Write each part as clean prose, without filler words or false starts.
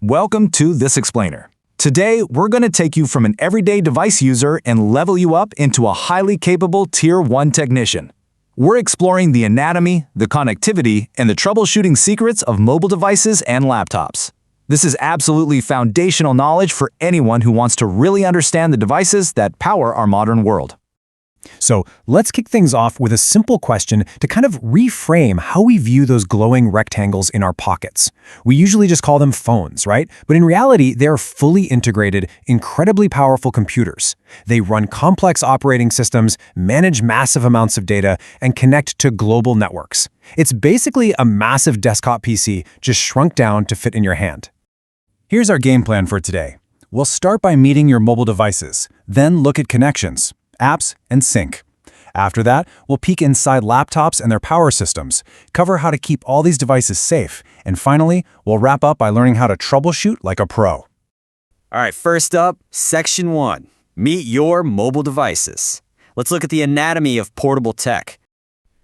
Welcome to This Explainer. Today, we're going to take you from an everyday device user and level you up into a highly capable Tier 1 technician. We're exploring the anatomy, the connectivity, and the troubleshooting secrets of mobile devices and laptops. This is absolutely foundational knowledge for anyone who wants to really understand the devices that power our modern world. So let's kick things off with a simple question to kind of reframe how we view those glowing rectangles in our pockets. We usually just call them phones, right? But in reality, they're fully integrated, incredibly powerful computers. They run complex operating systems, manage massive amounts of data, and connect to global networks. It's basically a massive desktop PC just shrunk down to fit in your hand. Here's our game plan for today. We'll start by meeting your mobile devices, then look at connections, apps, and sync. After that, we'll peek inside laptops and their power systems, cover how to keep all these devices safe, and finally, we'll wrap up by learning how to troubleshoot like a pro. All right, first up, Section 1. Meet your mobile devices. Let's look at the anatomy of portable tech.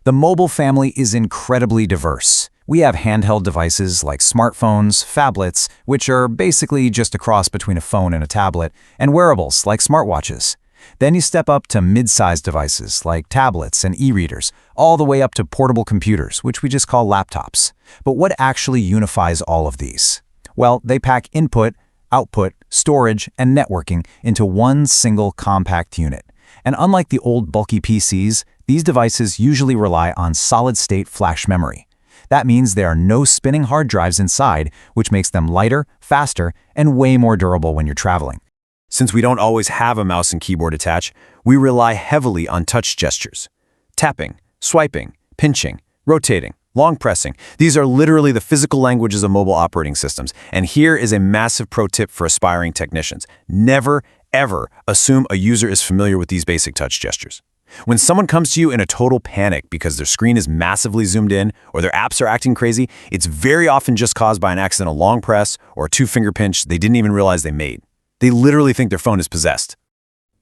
The mobile family is incredibly diverse. We have handheld devices like smartphones, phablets, which are basically just a cross between a phone and a tablet, and wearables like smartwatches. Then you step up to mid-sized devices like tablets and e-readers, all the way up to portable computers, which we just call laptops. But what actually unifies all of these? Well, they pack input, output, storage, and networking into one single compact unit. And unlike the old bulky PCs, these devices usually rely on solid-state flash memory. That means there are no spinning hard drives inside, which makes them lighter, faster, and way more durable when you're traveling. Since we don't always have a mouse and keyboard attached, we rely heavily on touch gestures. Tapping, swiping, pinching, rotating, long pressing. These are literally the physical languages of mobile operating systems. And here is a massive pro tip for aspiring technicians. Never, ever assume a user is familiar with these basic touch gestures. When someone comes to you in a total panic because their screen is massively zoomed in or their apps are acting crazy, it's very often just caused by an accidental long press or a two-finger pinch they didn't even realize they made. They literally think their phone is possessed.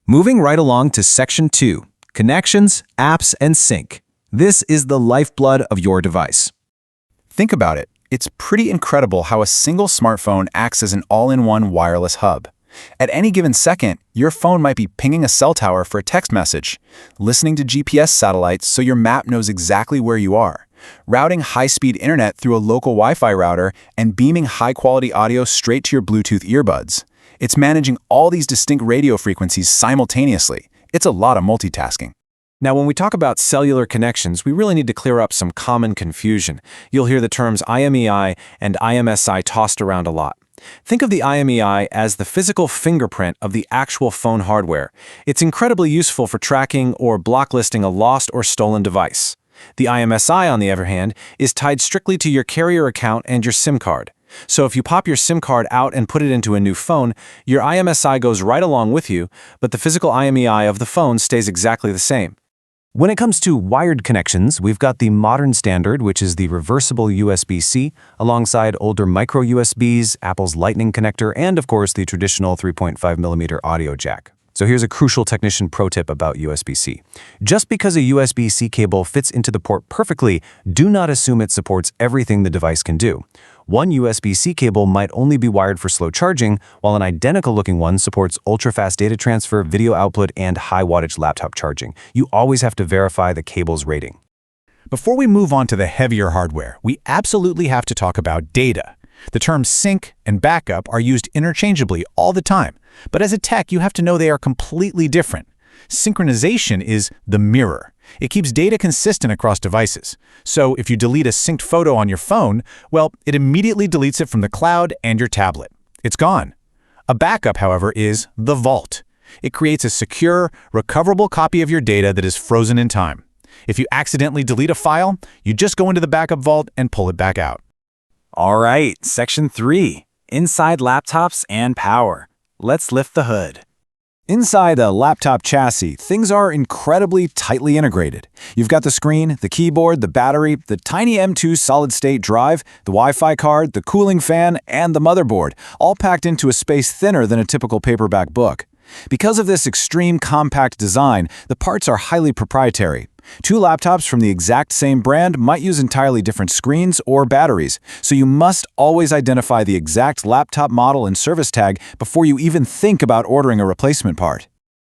Moving right along to Section 2, Connections, Apps, and Sync. This is the lifeblood of your device. Think about it. It's pretty incredible how a single smartphone acts as an all-in-one wireless hub. At any given second, your phone might be pinging a cell tower for a text message, listening to GPS satellites so your map knows exactly where you are, routing high-speed internet through a local Wi-Fi router, and beaming high-quality audio straight to your Bluetooth earbuds. It's managing all these distinct radio frequencies simultaneously. It's a lot of multitasking. Now, when we talk about cellular connections, we really need to clear up some common confusion. You'll hear the terms IMEI and IMSI tossed around a lot. Think of the IMEI as the physical fingerprint of the actual phone hardware. It's incredibly useful for tracking or blocklisting a lost or stolen device. The IMSI, on the other hand, is tied strictly to your carrier account and your SIM card. So if you pop your SIM card out and put it into a new phone, your IMSI goes right along with you, but the physical IMEI of the phone stays exactly the same. When it comes to wired connections, we've got the modern standard, which is the reversible USB-C, alongside older micro USBs, Apple's Lightning connector, and of course the traditional 3.5mm audio jack. So here's a crucial technician pro tip about USB-C. Just because a USB-C cable fits into the port perfectly, do not assume it supports everything the device can do. One USB-C cable might only be wired for slow charging, while an identical-looking one supports ultra-fast data transfer, video output, and high-wattage laptop charging. You always have to verify the cable's rating. Before we move on to the heavier hardware, we absolutely have to talk about data. The terms sync and backup are used interchangeably all the time, but as a tech, you have to know they are completely different. Synchronization is the mirror. It keeps data consistent across devices. So if you delete a synced photo on your phone, well, it immediately deletes it from the cloud and your tablet. It's gone. A backup, however, is the vault. It creates a secure, recoverable copy of your data that is frozen in time. If you accidentally delete a file, you just go into the backup vault and pull it back out. All right, Section 3, Inside Laptops and Power. Let's lift the hood. Inside a laptop chassis, things are incredibly tightly integrated. You've got the screen, the keyboard, the battery, the tiny M2 solid-state drive, the Wi-Fi card, the cooling fan, and the motherboard, all packed into a space thinner than a typical paperback book. Because of this extreme compact design, the parts are highly proprietary. Two laptops from the exact same brand might use entirely different screens or batteries, so you must always identify the exact laptop model and service tag before you even think about ordering a replacement part.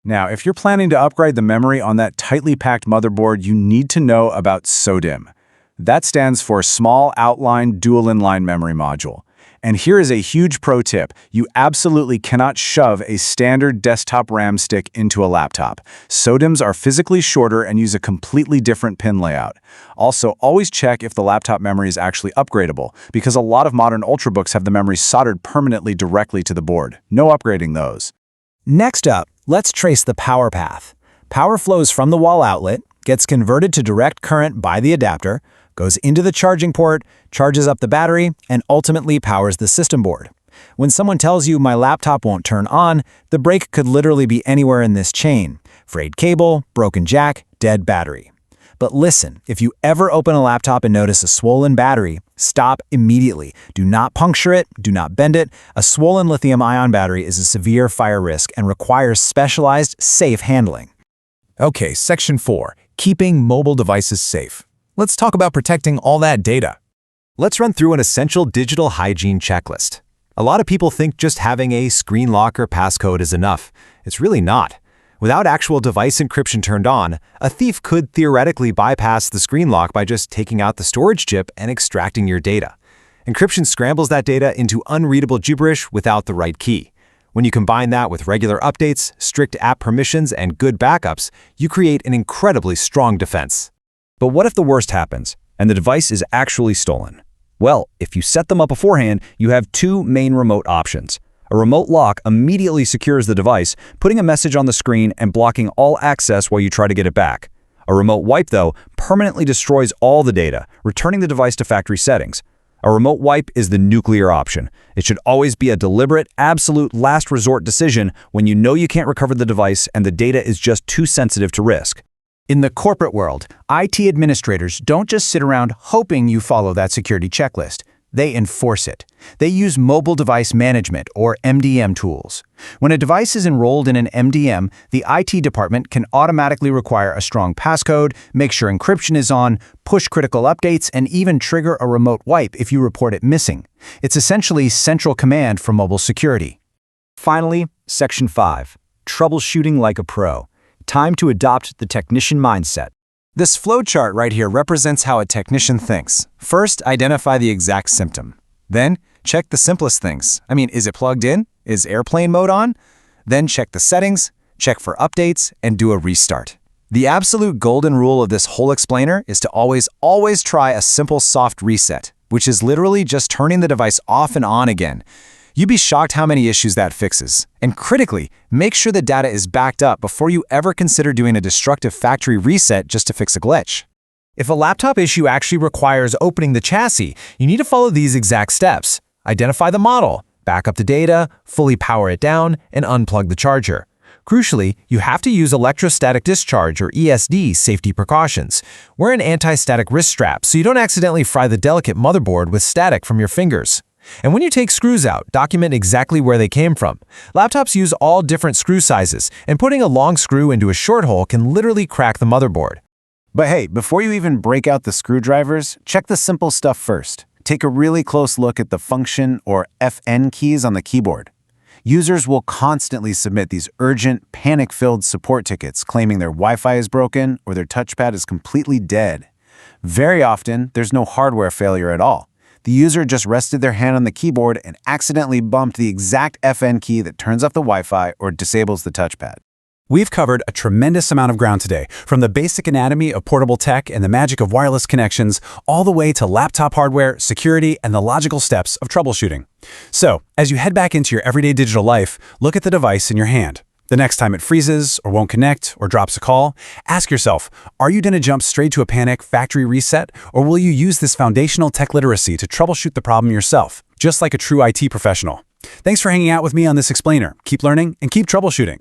Now, if you're planning to upgrade the memory on that tightly packed motherboard, you need to know about SODIMM. That stands for Small Outline Dual Inline Memory Module. And here is a huge pro tip. You absolutely cannot shove a standard desktop RAM stick into a laptop. SODIMMs are physically shorter and use a completely different pin layout. Also, always check if the laptop memory is actually upgradable, because a lot of modern Ultrabooks have the memory soldered permanently directly to the board. No upgrading those. Next up, let's trace the power path. Power flows from the wall outlet, gets converted to direct current by the adapter, goes into the charging port, charges up the battery, and ultimately powers the system board. When someone tells you my laptop won't turn on, the break could literally be anywhere in this chain: frayed cable, broken jack, dead battery. But listen, if you ever open a laptop and notice a swollen battery, stop immediately. Do not puncture it, do not bend it. A swollen lithium-ion battery is a severe fire risk and requires specialized, safe handling. Okay, Section 4. Keeping mobile devices safe. Let's talk about protecting all that data. Let's run through an essential digital hygiene checklist. A lot of people think just having a screen lock or passcode is enough. It's really not. Without actual device encryption turned on, a thief could theoretically bypass the screen lock by just taking out the storage chip and extracting your data. Encryption scrambles that data into unreadable gibberish without the right key. When you combine that with regular updates, strict app permissions, and good backups, you create an incredibly strong defense. But what if the worst happens, and the device is actually stolen? Well, if you set them up beforehand, you have two main remote options. A remote lock immediately secures the device, putting a message on the screen and blocking all access while you try to get it back. A remote wipe, though, permanently destroys all the data, returning the device to factory settings. A remote wipe is the nuclear option. It should always be a deliberate, absolute last resort decision when you know you can't recover the device and the data is just too sensitive to risk. In the corporate world, IT administrators don't just sit around hoping you follow that security checklist. They enforce it. They use mobile device management, or MDM tools. When a device is enrolled in an MDM, the IT department can automatically require a strong passcode, make sure encryption is on, push critical updates, and even trigger a remote wipe if you report it missing. It's essentially central command for mobile security. Finally, Section 5. Troubleshooting like a pro. Time to adopt the technician mindset. This flowchart right here represents how a technician thinks. First, identify the exact symptom. Then, check the simplest things. Is it plugged in? Is airplane mode on? Then check the settings, check for updates, and do a restart. The absolute golden rule of this whole explainer is to always try a simple soft reset, which is literally just turning the device off and on again. You'd be shocked how many issues that fixes. And critically, make sure the data is backed up before you ever consider doing a destructive factory reset just to fix a glitch. If a laptop issue actually requires opening the chassis, you need to follow these exact steps. Identify the model, back up the data, fully power it down, and unplug the charger. Crucially, you have to use electrostatic discharge, or ESD, safety precautions. Wear an anti-static wrist strap so you don't accidentally fry the delicate motherboard with static from your fingers. And when you take screws out, document exactly where they came from. Laptops use all different screw sizes, and putting a long screw into a short hole can literally crack the motherboard. But hey, before you even break out the screwdrivers, check the simple stuff first. Take a really close look at the function or FN keys on the keyboard. Users will constantly submit these urgent, panic-filled support tickets claiming their Wi-Fi is broken or their touchpad is completely dead. Very often, there's no hardware failure at all. The user just rested their hand on the keyboard and accidentally bumped the exact FN key that turns off the Wi-Fi or disables the touchpad. We've covered a tremendous amount of ground today, from the basic anatomy of portable tech and the magic of wireless connections, all the way to laptop hardware, security, and the logical steps of troubleshooting. So, as you head back into your everyday digital life, look at the device in your hand. The next time it freezes, or won't connect, or drops a call, ask yourself, are you going to jump straight to a panic factory reset, or will you use this foundational tech literacy to troubleshoot the problem yourself, just like a true IT professional? Thanks for hanging out with me on this explainer. Keep learning and keep troubleshooting.